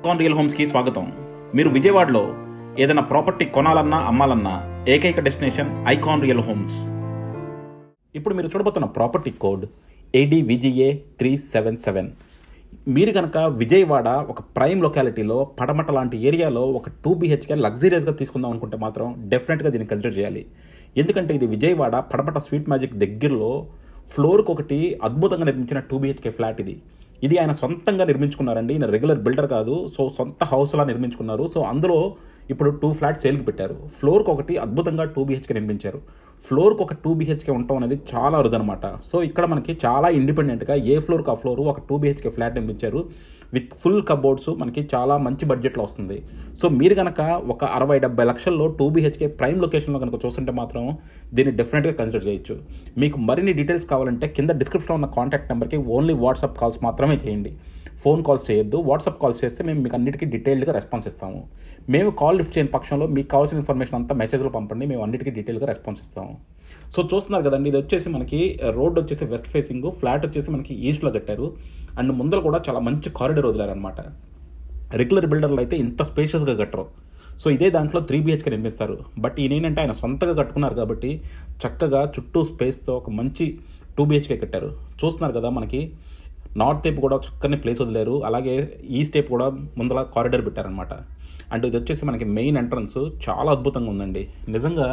Icon real హోమ్స్కి స్వాగతం. మీరు విజయవాడలో ఏదైనా ప్రాపర్టీ కొనాలన్నా అమ్మాలన్నా ఏకైక డెస్టినేషన్ ఐకాన్ రియల్ హోమ్స్. ఇప్పుడు మీరు చూడబోతున్న ప్రాపర్టీ కోడ్ ADVGA 377. మీరు కనుక విజయవాడ ఒక ప్రైమ్ లొకాలిటీలో పడమట లాంటి ఏరియాలో ఒక 2 BHK లగ్జరీస్గా తీసుకుందాం అనుకుంటే మాత్రం డెఫినెట్గా దీన్ని కన్సిడర్ చేయాలి. ఎందుకంటే ఇది విజయవాడ పడమట స్వీట్ మ్యాజిక్ దగ్గరలో ఫ్లోర్కి ఒకటి అద్భుతంగా నిర్మించిన 2 BHK ఫ్లాట్ ఇది ఆయన సొంతంగా నిర్మించుకున్నారండి. ఈయన రెగ్యులర్ బిల్డర్ కాదు. సో సొంత హౌస్లా నిర్మించుకున్నారు. సో అందులో ఇప్పుడు 2 ఫ్లాట్స్ సేల్కి పెట్టారు. ఫ్లోర్కి ఒకటి అద్భుతంగా 2 BHK నిర్మించారు. ఫ్లోర్కి ఒక 2 BHK ఉండటం అనేది చాలా అరుదనమాట. సో ఇక్కడ మనకి చాలా ఇండిపెండెంట్గా ఏ ఫ్లోర్కి ఆ ఫ్లోర్ ఒక 2 BHK ఫ్లాట్ నిర్మించారు విత్ ఫుల్ కబోర్డ్స్. మనకి చాలా మంచి బడ్జెట్లో వస్తుంది. సో మీరు కనుక ఒక 60-70 లక్షల్లో 2 BHK ప్రైమ్ లొకేషన్లో కనుక చూస్తుంటే మాత్రం దీన్ని డెఫినెట్గా కన్సిడర్ చేయొచ్చు. మీకు మరిన్ని డీటెయిల్స్ కావాలంటే కింద డిస్క్రిప్షన్లో ఉన్న కాంటాక్ట్ నెంబర్కి ఓన్లీ వాట్సాప్ కాల్స్ మాత్రమే చేయండి. ఫోన్ కాల్స్ చేయొద్దు. వాట్సాప్ కాల్స్ చేస్తే మేము మీకు అన్నిటికీ డీటెయిల్గా రెస్పాన్స్ ఇస్తాము. మేము కాల్ లిఫ్ట్ చేయని పక్షంలో మీకు కావాల్సిన ఇన్ఫర్మేషన్ అంతా మెసేజ్లో పంపండి. మేము అన్నిటికీ డీటెయిల్గా రెస్పాన్స్ ఇస్తాము. సో చూస్తున్నారు కదండి, ఇది వచ్చేసి మనకి రోడ్ వచ్చేసి వెస్ట్ ఫేసింగ్, ఫ్లాట్ వచ్చేసి మనకి ఈస్ట్లో కట్టారు. అండ్ ముందర కూడా చాలా మంచి కారిడర్ వదిలారనమాట. రెగ్యులర్ బిల్డర్లు అయితే ఇంత స్పేషియస్గా కట్టరు. సో ఇదే దాంట్లో 3 BHK నిర్మిస్తారు. బట్ ఈయన ఏంటంటే ఆయన సొంతగా కట్టుకున్నారు కాబట్టి చక్కగా చుట్టూ స్పేస్తో ఒక మంచి 2 BHK కట్టారు. చూస్తున్నారు కదా, మనకి నార్త్ వైపు కూడా చక్కని ప్లేస్ వదిలేరు. అలాగే ఈస్ట్ వైపు కూడా ముందర కారిడర్ పెట్టారనమాట. అండ్ ఇది వచ్చేసి మనకి మెయిన్ ఎంట్రన్స్ చాలా అద్భుతంగా ఉందండి. నిజంగా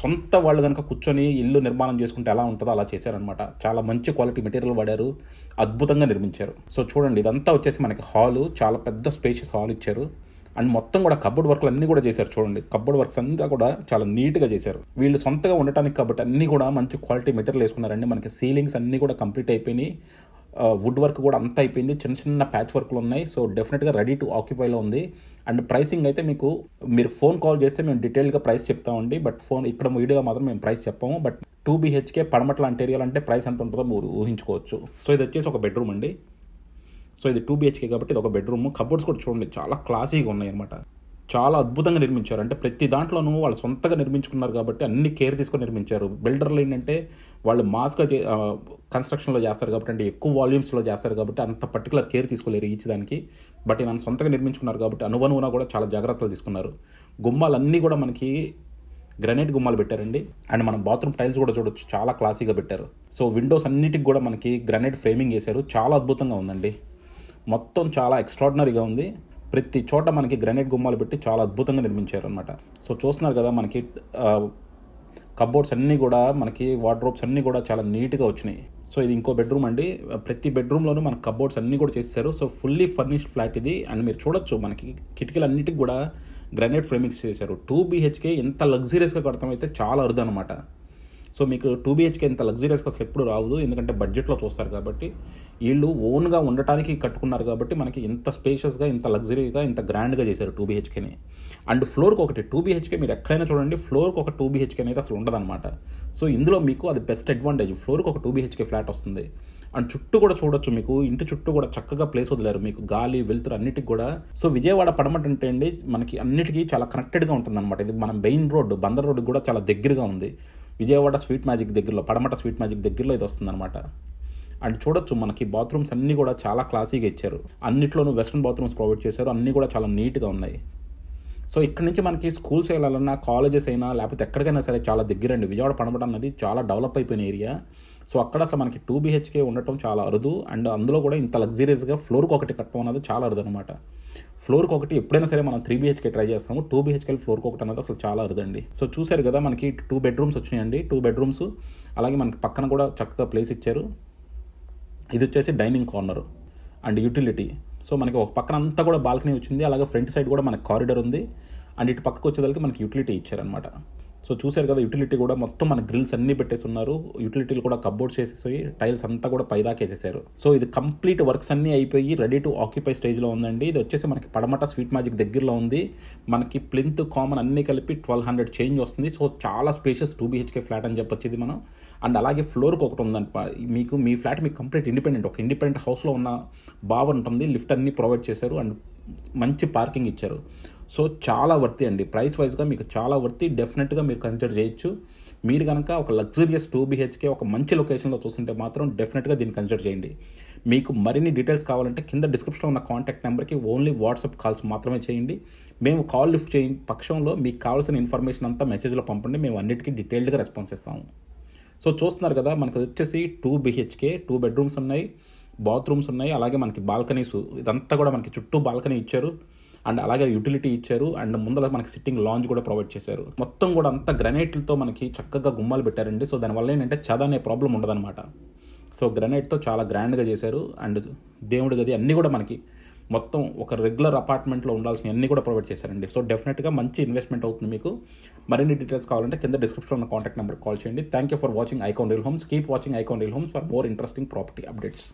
సొంత వాళ్ళు కనుక కూర్చొని ఇల్లు నిర్మాణం చేసుకుంటే ఎలా ఉంటుందో అలా చేశారనమాట. చాలా మంచి క్వాలిటీ మెటీరియల్ వాడారు, అద్భుతంగా నిర్మించారు. సో చూడండి, ఇదంతా వచ్చేసి మనకి హాలు, చాలా పెద్ద స్పేషియస్ హాల్ ఇచ్చారు. అండ్ మొత్తం కూడా కబోర్డ్ వర్క్లు అన్నీ కూడా చేశారు. చూడండి, కబోర్డ్ వర్క్స్ అంతా కూడా చాలా నీట్గా చేశారు. వీళ్ళు సొంతగా ఉండటానికి కాబట్టి అన్నీ కూడా మంచి క్వాలిటీ మెటీరియల్ వేసుకున్నారండి. మనకి సీలింగ్స్ అన్నీ కూడా కంప్లీట్ అయిపోయినాయి. వుడ్ వర్క్ కూడా అంతా అయిపోయింది. చిన్న చిన్న ప్యాచ్ వర్క్లు ఉన్నాయి. సో డెఫినెట్గా రెడీ టు ఆక్యుపైలో ఉంది. అండ్ ప్రైసింగ్ అయితే మీరు ఫోన్ కాల్ చేస్తే మేము డీటెయిల్గా ప్రైస్ చెప్తామండి. బట్ ఇక్కడ వీడియోగా మాత్రం మేము ప్రైస్ చెప్పాము. బట్ 2 BHK పడమట లాంటి ఏరియాలు అంటే ప్రైస్ ఎంత ఉంటుందో మీరు ఊహించుకోవచ్చు. సో ఇది వచ్చేసి ఒక బెడ్రూమ్ అండి. సో ఇది 2 BHK కాబట్టి ఇది ఒక బెడ్రూమ్. కబోర్డ్స్ కూడా చూడండి చాలా క్లాసీగా ఉన్నాయి అనమాట. చాలా అద్భుతంగా నిర్మించారు. అంటే ప్రతి దాంట్లోనూ వాళ్ళు సొంతగా నిర్మించుకున్నారు కాబట్టి అన్ని కేర్ తీసుకొని నిర్మించారు. బిల్డర్లు ఏంటంటే వాళ్ళు మాస్గా కన్స్ట్రక్షన్లో చేస్తారు కాబట్టి, అంటే ఎక్కువ వాల్యూమ్స్లో చేస్తారు కాబట్టి అంత పర్టికులర్ కేర్ తీసుకోలేరు ఈచ్ దానికి. బట్ నన్ను సొంతగా నిర్మించుకున్నారు కాబట్టి అనువనువున కూడా చాలా జాగ్రత్తలు తీసుకున్నారు. గుమ్మాలన్నీ కూడా మనకి గ్రనైట్ గుమ్మాలు పెట్టారండి. అండ్ మనం బాత్రూమ్ టైల్స్ కూడా చూడొచ్చు, చాలా క్లాసీగా పెట్టారు. సో విండోస్ అన్నిటికి కూడా మనకి గ్రనైట్ ఫ్రేమింగ్ చేశారు. చాలా అద్భుతంగా ఉందండి. మొత్తం చాలా ఎక్స్ట్రాడినరీగా ఉంది. ప్రతి చోట మనకి గ్రనైట్ గుమ్మాలు పెట్టి చాలా అద్భుతంగా నిర్మించారు అనమాట. సో చూస్తున్నారు కదా, మనకి కబోర్డ్స్ అన్నీ కూడా మనకి వార్డ్రోబ్స్ అన్నీ కూడా చాలా నీట్గా వచ్చినాయి. సో ఇది ఇంకో బెడ్రూమ్ అండి. ప్రతి బెడ్రూమ్లోనూ మనకి కబోర్డ్స్ అన్నీ కూడా చేశారు. సో ఫుల్లీ ఫర్నిష్డ్ ఫ్లాట్ ఇది. అండ్ మీరు చూడొచ్చు, మనకి కిటికీలన్నిటికి కూడా గ్రనైట్ ఫ్రేమింగ్స్ చేశారు. 2 BHK ఎంత లగ్జరీస్గా కడతాం అయితే చాలా అరుదు అనమాట. సో మీకు 2 BHK ఇంత లగ్జరీస్గా అసలు ఎప్పుడు రాదు. ఎందుకంటే బడ్జెట్లో చూస్తారు కాబట్టి, వీళ్ళు ఓన్గా ఉండటానికి కట్టుకున్నారు కాబట్టి మనకి ఇంత స్పేషియస్గా, ఇంత లగ్జరీగా, ఇంత గ్రాండ్గా చేశారు 2 BHKని. అండ్ ఫ్లోర్కి ఒకటి 2 BHK మీరు ఎక్కడైనా చూడండి, ఫ్లోర్కి ఒక 2 BHK అనేది అసలు ఉండదన్నమాట. సో ఇందులో మీకు అది బెస్ట్ అడ్వాంటేజ్. ఫ్లోర్కి ఒక 2 BHK ఫ్లాట్ వస్తుంది. అండ్ చుట్టూ కూడా చూడొచ్చు, మీకు ఇంటి చుట్టూ కూడా చక్కగా ప్లేస్ వదిలేరు. మీకు గాలి వెలుతురు అన్నిటికి కూడా. సో విజయవాడ పడమట అంటే అండి మనకి అన్నిటికీ చాలా కనెక్టెడ్గా ఉంటుంది అనమాట. ఇది మన మెయిన్ రోడ్డు, బందర్ రోడ్డు కూడా చాలా దగ్గరగా ఉంది. విజయవాడ స్వీట్ మ్యాజిక్ దగ్గరలో, పడమట స్వీట్ మ్యాజిక్ దగ్గరలో ఇది వస్తుంది అనమాట. అండ్ చూడొచ్చు, మనకి బాత్రూమ్స్ అన్నీ కూడా చాలా క్లాసీగా ఇచ్చారు. అన్నిట్లోనూ వెస్ట్రన్ బాత్రూమ్స్ ప్రొవైడ్ చేశారు. అన్నీ కూడా చాలా నీట్గా ఉన్నాయి. సో ఇక్కడ నుంచి మనకి స్కూల్స్ వెళ్ళాలన్నా, కాలేజెస్ అయినా, లేకపోతే ఎక్కడికైనా సరే చాలా దగ్గర అండి. విజయవాడ పడమట అన్నది చాలా డెవలప్ అయిపోయిన ఏరియా. సో అక్కడ అసలు మనకి 2 BHK ఉండటం చాలా అరుదు. అండ్ అందులో కూడా ఇంత లగ్జరీస్గా ఫ్లోర్కి ఒకటి కట్టడం అనేది చాలా అరుదు అనమాట. ఫ్లోర్కి ఒకటి ఎప్పుడైనా సరే మనం 3 BHK ట్రై చేస్తాము. 2 BHK ఫ్లోర్కి ఒకటి అనేది అసలు చాలా అరుదండి. సో చూశారు కదా, మనకి 2 బెడ్రూమ్స్ వచ్చినాయండి. 2 బెడ్రూమ్స్, అలాగే మనకి పక్కన కూడా చక్కగా ప్లేస్ ఇచ్చారు. ఇది వచ్చేసి dining corner and utility. So మనకి ఒక పక్కన అంతా కూడా బాల్కనీ వచ్చింది. అలాగే ఫ్రంట్ సైడ్ కూడా మనకి కారిడర్ ఉంది. అండ్ ఇటు పక్కకు వచ్చేదానికి మనకి యూటిలిటీ ఇచ్చారనమాట. సో చూశారు కదా, యూటిలిటీ కూడా మొత్తం మన గ్రిల్స్ అన్నీ పెట్టేసి ఉన్నారు. యూటిలిటీలు కూడా కబోర్డ్స్ చేసేసి టైల్స్ అంతా కూడా పైదాకా వేసేసారు. సో ఇది కంప్లీట్ వర్క్స్ అన్నీ అయిపోయి రెడీ టు ఆక్యుపై స్టేజ్లో ఉందండి. ఇది వచ్చేసి మనకి పడమట స్వీట్ మ్యాజిక్ దగ్గరలో ఉంది. మనకి ప్లింత్ కామన్ అన్నీ కలిపి 1200 చేంజ్ వస్తుంది. సో చాలా స్పేషియస్ 2 BHK ఫ్లాట్ అని చెప్పొచ్చు ఇది మనం. అండ్ అలాగే ఫ్లోర్కి ఒకటి ఉందంట. మీ ఫ్లాట్ మీకు కంప్లీట్ ఇండిపెండెంట్, ఒక ఇండిపెండెంట్ హౌస్లో ఉన్న భావన ఉంటుంది. లిఫ్ట్ అన్నీ ప్రొవైడ్ చేశారు. అండ్ మంచి పార్కింగ్ ఇచ్చారు. సో చాలా వర్తి అండి. ప్రైస్ వైజ్గా మీకు చాలా వర్తి. డెఫినెట్గా మీరు కన్సిడర్ చేయొచ్చు. మీరు కనుక ఒక లగ్జరియస్ 2 BHK ఒక మంచి లొకేషన్లో చూస్తుంటే మాత్రం డెఫినెట్గా దీన్ని కన్సిడర్ చేయండి. మీకు మరిన్ని డీటెయిల్స్ కావాలంటే కింద డిస్క్రిప్షన్లో ఉన్న కాంటాక్ట్ నెంబర్కి ఓన్లీ వాట్సాప్ కాల్స్ మాత్రమే చేయండి. మేము కాల్ లిఫ్ట్ చేయని పక్షంలో మీకు కావాల్సిన ఇన్ఫర్మేషన్ అంతా మెసేజ్లో పంపండి, మేము అన్నిటికీ డీటెయిల్డ్గా రెస్పాన్స్ ఇస్తాము. సో చూస్తున్నారు కదా, మనకు వచ్చేసి 2 BHK, 2 బెడ్రూమ్స్ ఉన్నాయి, బాత్రూమ్స్ ఉన్నాయి, అలాగే మనకి బాల్కనీస్, ఇదంతా కూడా మనకి చుట్టూ బాల్కనీ ఇచ్చారు అండ్ అలాగే యూటిలిటీ ఇచ్చారు అండ్ ముందర మనకి సిట్టింగ్ లాంజ్ కూడా ప్రొవైడ్ చేశారు. మొత్తం కూడా అంతా గ్రనైట్లతో మనకి చక్కగా గుమ్మాలు పెట్టారండి. సో దానివల్ల ఏంటంటే చద అనే ప్రాబ్లం ఉండదన్నమాట. సో గ్రనైట్తో చాలా గ్రాండ్గా చేశారు అండ్ దేవుడి గది అన్నీ కూడా మనకి మొత్తం ఒక రెగ్యులర్ అపార్ట్మెంట్లో ఉండాల్సిన అన్నీ కూడా ప్రొవైడ్ చేశారండి. సో డెఫినెట్గా మంచి ఇన్వెస్ట్మెంట్ అవుతుంది మీకు. మరిన్ని డీటెయిల్స్ కావాలంటే కింద డిస్క్రిప్షన్లో ఉన్న కాంటాక్ట్ నెంబర్ కాల్ చేయండి. Thank you for watching icon real homes. Keep watching icon real homes for more interesting property updates.